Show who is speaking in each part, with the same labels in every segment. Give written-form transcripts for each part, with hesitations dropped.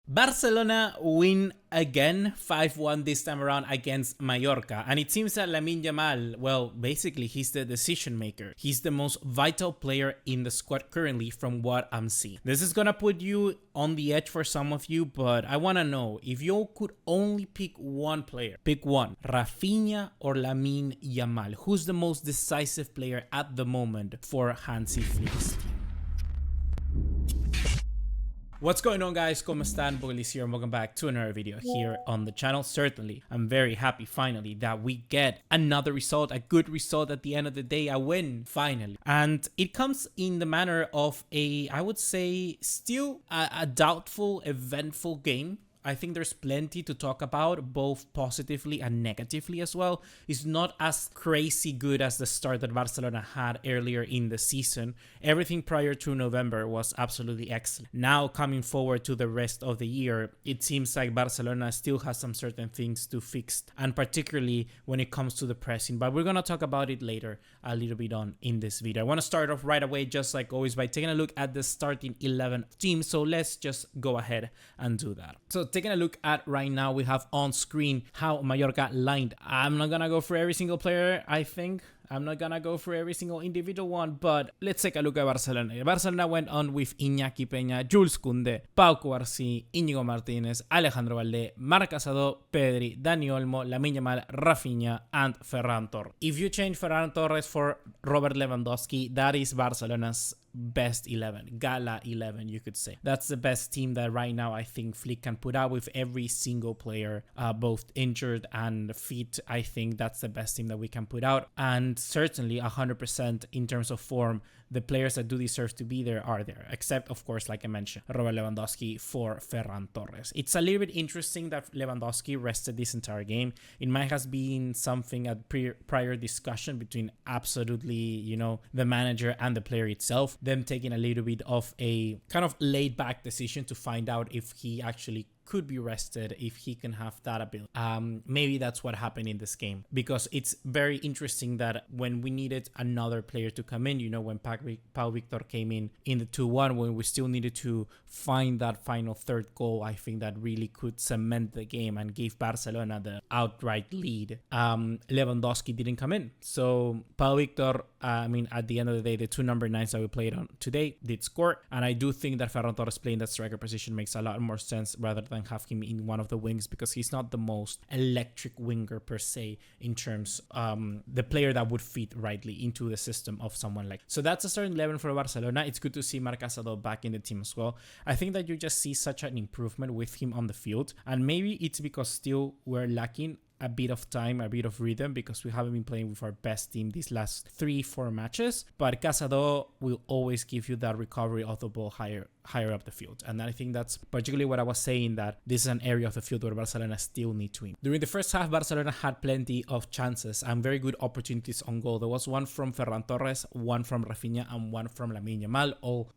Speaker 1: Barcelona win again 5-1 this time around against Mallorca, and it seems that Lamine Yamal, well, basically he's the decision maker. He's the most vital player in the squad currently from what I'm seeing. This is gonna put you on the edge for some of you, but I wanna know if you could only pick one player, pick one, Raphinha or Lamine Yamal. Who's the most decisive player at the moment for Hansi Flick's team? What's going on, guys? ¿Cómo están? BugaLuis here and welcome back to another video here on the channel. Certainly, I'm very happy finally that we get another result, a good result at the end of the day, a win finally. And it comes in the manner of I would say, still a doubtful, eventful game. I think there's plenty to talk about, both positively and negatively as well. It's not as crazy good as the start that Barcelona had earlier in the season. Everything prior to November was absolutely excellent. Now coming forward to the rest of the year, it seems like Barcelona still has some certain things to fix, and particularly when it comes to the pressing. But we're going to talk about it later a little bit on in this video. I want to start off right away, just like always, by taking a look at the starting 11 team. So let's just go ahead and do that. So taking a look at right now, we have on screen how Mallorca lined. I'm not gonna go for every single player. I'm not gonna go for every single individual one, but let's take a look at Barcelona. Barcelona went on with Iñaki Peña, Jules Koundé, Pau Cubarsí, Íñigo Martínez, Alejandro Valdé, Marc Casado, Pedri, Dani Olmo, Lamine Yamal, Raphinha, and Ferran Torres. If you change Ferran Torres for Robert Lewandowski, that is Barcelona's best 11, gala 11, you could say. That's the best team that right now I think Flick can put out with every single player, both injured and fit. I think that's the best team that we can put out, and certainly 100% in terms of form. The players that do deserve to be there are there, except of course, like I mentioned, Robert Lewandowski for Ferran Torres. It's a little bit interesting that Lewandowski rested this entire game. It might have been something at prior discussion between absolutely, you know, the manager and the player itself, them taking a little bit of a kind of laid back decision to find out if he actually could be rested, if he can have that ability. Maybe that's what happened in this game, because it's very interesting that when we needed another player to come in, you know, when Pau Victor came in the 2-1, when we still needed to find that final third goal, I think that really could cement the game and give Barcelona the outright lead. Lewandowski didn't come in, so Pau Victor, I mean, at the end of the day, the two number 9s that we played on today did score, and I do think that Ferran Torres playing that striker position makes a lot more sense rather than have him in one of the wings, because he's not the most electric winger per se in terms the player that would fit rightly into the system of someone like. So that's a starting 11 for Barcelona. It's good to see Marc Casado back in the team as well. I think that you just see such an improvement with him on the field, and maybe it's because still we're lacking a bit of time, a bit of rhythm, because we haven't been playing with our best team these last 3-4 matches. But Casado will always give you that recovery of the ball higher up the field, and I think that's particularly what I was saying, that this is an area of the field where Barcelona still need to win. During the first half, Barcelona had plenty of chances and very good opportunities on goal. There was one from Ferran Torres, one from Raphinha, and one from Lamine Yamal, all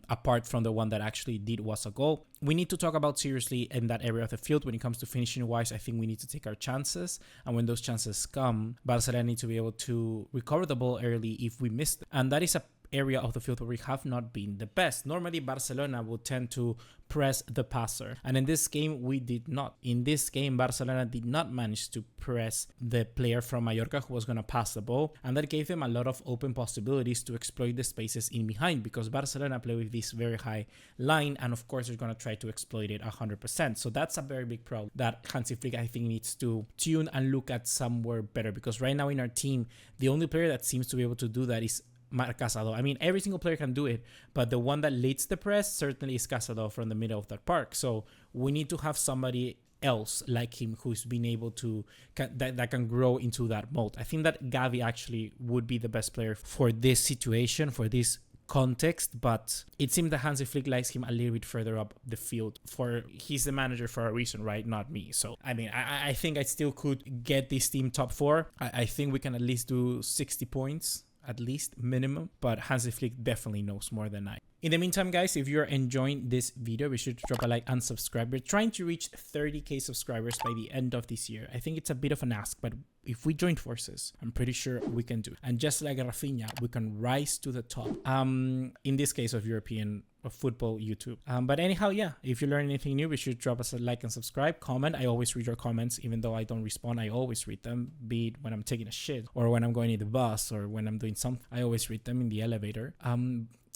Speaker 1: apart from the one that actually was a goal. We need to talk about seriously in that area of the field when it comes to finishing wise. I think we need to take our chances, and when those chances come, Barcelona need to be able to recover the ball early if we miss it. And that is a area of the field where we have not been the best. Normally Barcelona would tend to press the passer, and in this game we did not. In this game, Barcelona did not manage to press the player from Mallorca who was going to pass the ball, and that gave them a lot of open possibilities to exploit the spaces in behind, because Barcelona play with this very high line, and of course they're going to try to exploit it 100%. So that's a very big problem that Hansi Flick, I think, needs to tune and look at somewhere better, because right now in our team, the only player that seems to be able to do that is Marc Casado. I mean, every single player can do it, but the one that leads the press certainly is Casado from the middle of that park. So we need to have somebody else like him who's been able to that can grow into that mold. I think that Gavi actually would be the best player for this situation, for this context, but it seems that Hansi Flick likes him a little bit further up the field. He's the manager for a reason, right? Not me. So I mean, I think I still could get this team top 4. I think we can at least do 60 points, at least minimum, but Hansi Flick definitely knows more than I. In the meantime, guys, if you're enjoying this video, be sure to drop a like and subscribe. We're trying to reach 30k subscribers by the end of this year. I think it's a bit of an ask, but if we join forces, I'm pretty sure we can do it. And just like Raphinha, we can rise to the top. In this case of European football YouTube. But anyhow, yeah, if you learn anything new, be sure to drop us a like and subscribe, comment. I always read your comments, even though I don't respond. I always read them, be it when I'm taking a shit or when I'm going in the bus or when I'm doing something. I always read them in the elevator.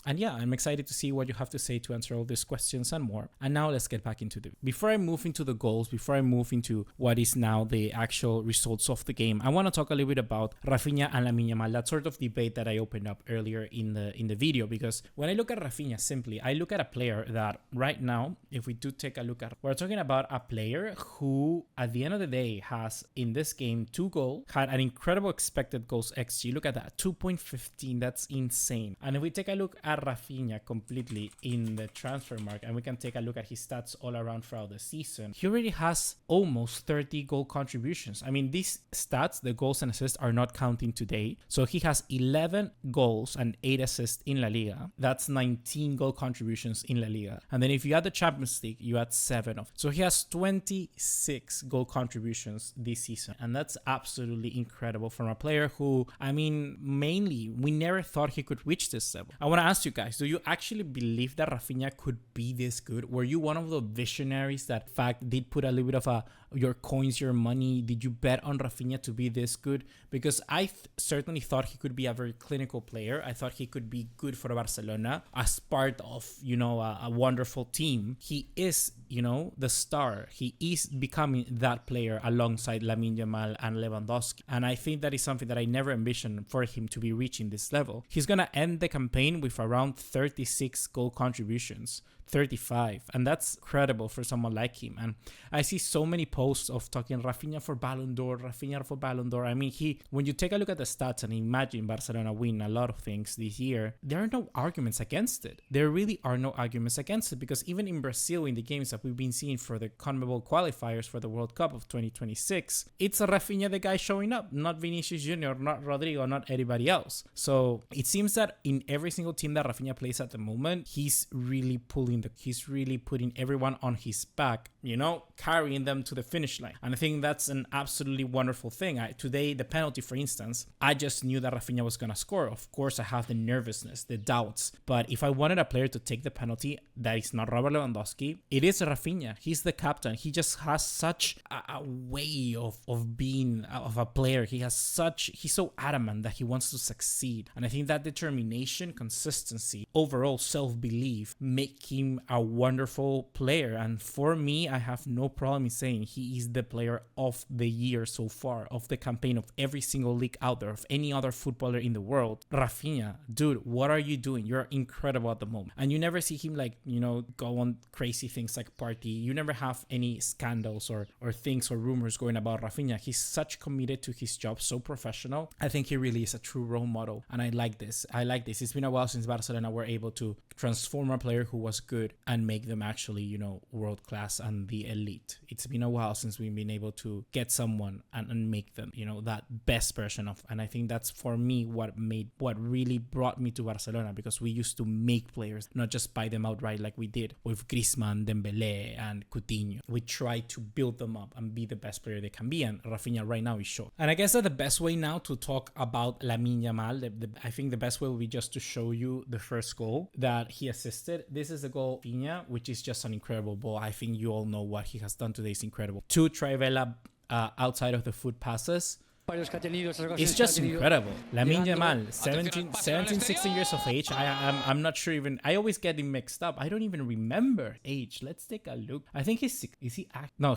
Speaker 1: And yeah, I'm excited to see what you have to say to answer all these questions and more. And now let's get back into before I move into the goals, before I move into what is now the actual results of the game, I want to talk a little bit about Raphinha and Lamine Yamal, that sort of debate that I opened up earlier in the video. Because when I look at Raphinha, simply, I look at a player that right now, if we do take a look at, we're talking about a player who at the end of the day has in this game 2 goals, had an incredible expected goals XG. Look at that, 2.15, that's insane. And if we take a look at Raphinha completely in the transfer market, and we can take a look at his stats all around throughout the season, he already has almost 30 goal contributions. I mean, these stats, the goals and assists, are not counting today. So he has 11 goals and 8 assists in La Liga. That's 19 goal contributions in La Liga. And then if you add the Champions League, you add 7 of. So he has 26 goal contributions this season. And that's absolutely incredible from a player who, I mean, mainly, we never thought he could reach this level. I want to ask you guys, do you actually believe that Raphinha could be this good? Were you one of the visionaries that, in fact, did put a little bit of your coins, your money? Did you bet on Raphinha to be this good? Because I certainly thought he could be a very clinical player. I thought he could be good for Barcelona as part of, you know, a wonderful team. He is, you know, the star. He is becoming that player alongside Lamine Yamal and Lewandowski. And I think that is something that I never envisioned for him to be reaching this level. He's going to end the campaign with around 36 goal contributions. 35, and that's credible for someone like him. And I see so many posts of talking Raphinha for Ballon d'Or, Raphinha for Ballon d'Or. I mean, when you take a look at the stats and imagine Barcelona win a lot of things this year, there are no arguments against it. There really are no arguments against it, because even in Brazil, in the games that we've been seeing for the CONMEBOL qualifiers for the World Cup of 2026, it's Raphinha the guy showing up, not Vinicius Jr., not Rodrigo, not anybody else. So it seems that in every single team that Raphinha plays at the moment, he's really putting everyone on his back, you know, carrying them to the finish line. And I think that's an absolutely wonderful thing. Today, the penalty, for instance, I just knew that Raphinha was going to score. Of course, I have the nervousness, the doubts. But if I wanted a player to take the penalty that is not Robert Lewandowski, it is Raphinha. He's the captain. He just has such a way of being of a player. He's so adamant that he wants to succeed. And I think that determination, consistency, overall self-belief make him a wonderful player. And for me, I have no problem in saying he is the player of the year so far, of the campaign, of every single league out there, of any other footballer in the world. Raphinha, dude, what are you doing? You're incredible at the moment. And you never see him, like, you know, go on crazy things like party. You never have any scandals or things or rumors going about Raphinha. He's such committed to his job, so professional. I think he really is a true role model. And I like this. It's been a while since Barcelona were able to transform a player who was good and make them actually, you know, world class and the elite. It's been a while since we've been able to get someone and make them, you know, that best version of. And I think that's, for me, what really brought me to Barcelona, because we used to make players, not just buy them outright like we did with Griezmann, Dembélé and Coutinho. We try to build them up and be the best player they can be, and Raphinha right now is showing. And I guess that the best way now to talk about Lamine Yamal, I think the best way will be just to show you the first goal that he assisted. This is the goal, Raphinha, which is just an incredible ball. I think you all know what he has done today is incredible. 2 Trivela outside of the foot passes. It's just incredible. Lamine Yamal, 17, 16 years of age. I'm not sure even. I always get him mixed up. I don't even remember age. Let's take a look. I think he's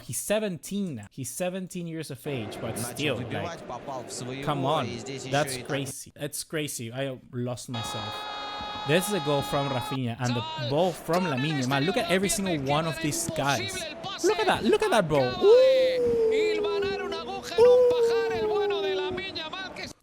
Speaker 1: 17 now. He's 17 years of age, but still, like, come on. That's crazy. That's crazy. I lost myself. This is a goal from Raphinha and the ball from Lamine Yamal. Look at every single one of these guys. Look at that. Look at that ball.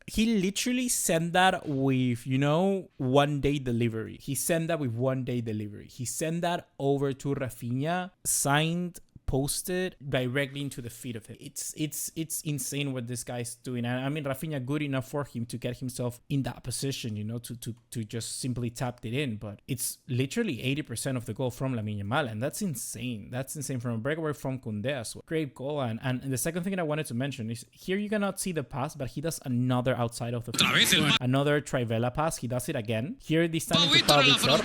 Speaker 1: He literally sent that with, you know, 1-day delivery. He sent that with 1-day delivery. He sent that over to Raphinha, signed, posted directly into the feet of him. It's insane what this guy's doing. And I mean, Raphinha good enough for him to get himself in that position, you know, to just simply tap it in. But it's literally 80% of the goal from Lamine Yamal, and that's insane. That's insane from a breakaway from Koundé as well. Great goal. And the second thing that I wanted to mention is here you cannot see the pass, but he does another outside of the field. Another Trivela pass. He does it again. Here this time into Pau Victor.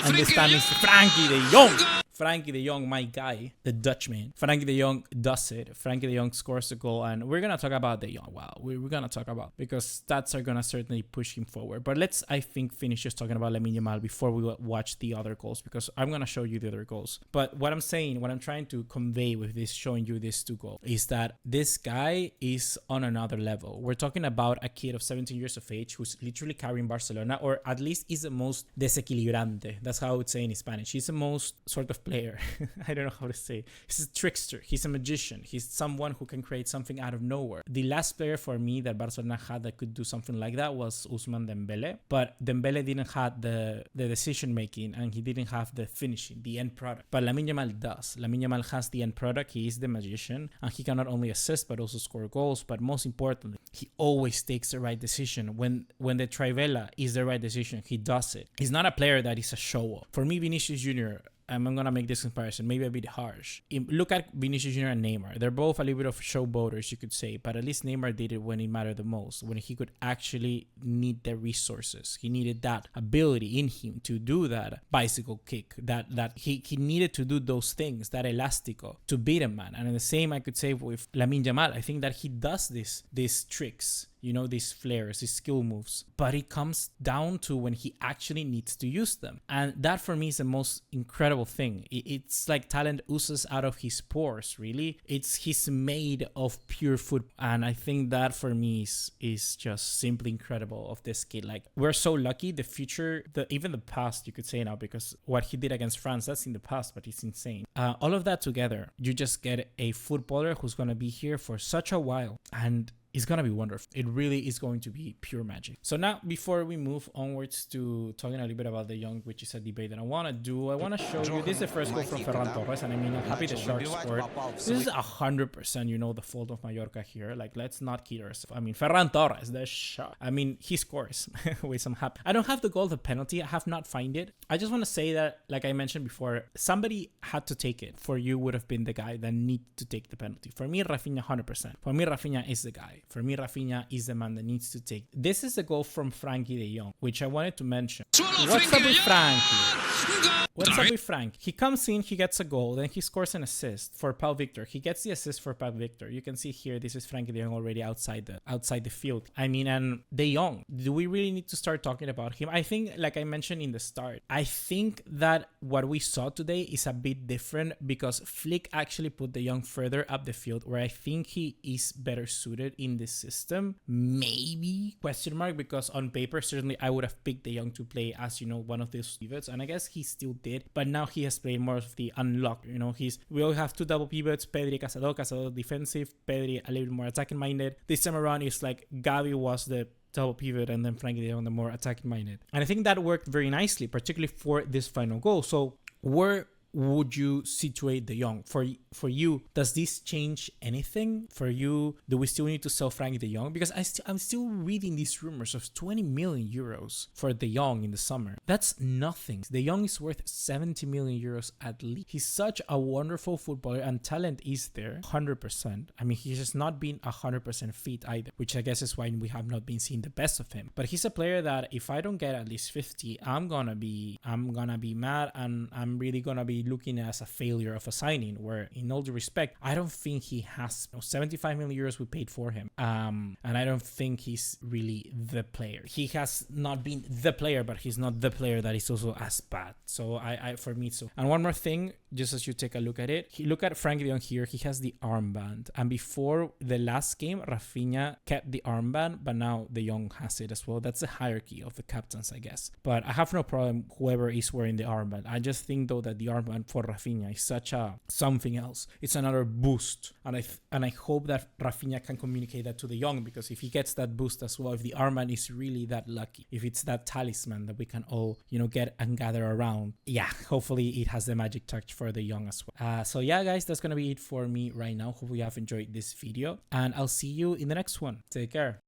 Speaker 1: And this time it's Frenkie de Jong. Frenkie de Jong, my guy, the Dutchman. Frenkie de Jong does it. Frenkie de Jong scores the goal, and we're gonna talk about de Jong. Wow, we're gonna talk about, because stats are gonna certainly push him forward. But let's, I think, finish just talking about Lamine Yamal before we watch the other goals, because I'm gonna show you the other goals. But what I'm saying, what I'm trying to convey with this, showing you these two goals, is that this guy is on another level. We're talking about a kid of 17 years of age who's literally carrying Barcelona, or at least is the most desequilibrante. That's how I would say in Spanish. He's the most sort of player. I don't know how to say. He's a trickster. He's a magician. He's someone who can create something out of nowhere. The last player for me that Barcelona had that could do something like that was Ousmane Dembele. But Dembele didn't have the decision making, and he didn't have the finishing, the end product. But Lamine Yamal does. Lamine Yamal has the end product. He is the magician, and he can not only assist but also score goals. But most importantly, he always takes the right decision. When the Trivela is the right decision, he does it. He's not a player that is a show-off. For me, Vinicius Jr., I'm going to make this comparison, maybe a bit harsh. Look at Vinicius Jr. and Neymar. They're both a little bit of showboaters, you could say, but at least Neymar did it when it mattered the most, when he could actually need the resources. He needed that ability in him to do that bicycle kick, that he needed to do those things, that elastico, to beat a man. And the same I could say with Lamine Yamal. I think that he does these tricks, you know, these flares, these skill moves, but it comes down to when he actually needs to use them. And that for me is the most incredible thing. It's like talent oozes out of his pores, really. He's made of pure football. And I think that for me is just simply incredible of this kid. Like, we're so lucky. The future, even the past, you could say now, because what he did against France, that's in the past, but it's insane. All of that together, you just get a footballer who's going to be here for such a while, and it's gonna be wonderful. It really is going to be pure magic. So now, before we move onwards to talking a little bit about De Jong, which is a debate that I want to show you. This is the first goal from Ferran Torres, and I mean, I'm happy the Sharks scored. This is 100%, you know, the fault of Mallorca here. Like, let's not kid ourselves. I mean, Ferran Torres, the shot. I mean, he scores, which I'm happy. I don't have the goal, the penalty. I have not found it. I just want to say that, like I mentioned before, somebody had to take it. For you, would have been the guy that needed to take the penalty. For me, Raphinha, 100%. For me, Raphinha is the guy. For me, Raphinha is the man that needs to take. This is the goal from Frenkie de Jong, which I wanted to mention. What's up with Frenkie? What's up with Frank? He comes in, he gets a goal, then he scores an assist for Pau Victor. He gets the assist for Pau Victor. You can see here, this is Frenkie de Jong already outside the field. I mean, and de Jong, do we really need to start talking about him? I think, like I mentioned in the start, I think that what we saw today is a bit different because Flick actually put de Jong further up the field, where I think he is better suited in this system. Maybe, question mark, because on paper, certainly I would have picked de Jong to play as, you know, one of these pivots, and I guess he still did, but now he has played more of the unlock. You know, we all have two double pivots, Pedri, Casado defensive, Pedri a little bit more attacking minded. This time around, it's like Gavi was the double pivot and then Frenkie de Jong the more attacking minded, and I think that worked very nicely, particularly for this final goal. So where would you situate de Jong? For you, does this change anything? For you, do we still need to sell Frenkie de Jong? Because I'm still reading these rumors of 20 million euros for de Jong in the summer. That's nothing. De Jong is worth 70 million euros at least. He's such a wonderful footballer, and talent is there, 100%. I mean, he's just not been 100% fit either, which I guess is why we have not been seeing the best of him. But he's a player that if I don't get at least 50, I'm gonna be mad, and I'm really gonna be looking as a failure of a signing, where in all due respect, I don't think he has 75 million euros we paid for him, and I don't think he's really the player. He has not been the player, but he's not the player that is also as bad. So for me, so. And one more thing, just as you take a look at it, look at Frenkie de Jong here. He has the armband, and before the last game, Raphinha kept the armband, but now de Jong has it as well. That's the hierarchy of the captains, I guess. But I have no problem whoever is wearing the armband. I just think though that the armband for Raphinha is such a something else. It's another boost, and I hope that Raphinha can communicate that to de Jong, because if he gets that boost as well, if the armband is really that lucky, if it's that talisman that we can all, you know, get and gather around, yeah, hopefully it has the magic touch for the young as well. So yeah, guys, that's gonna be it for me right now. Hope you have enjoyed this video, and I'll see you in the next one. Take care.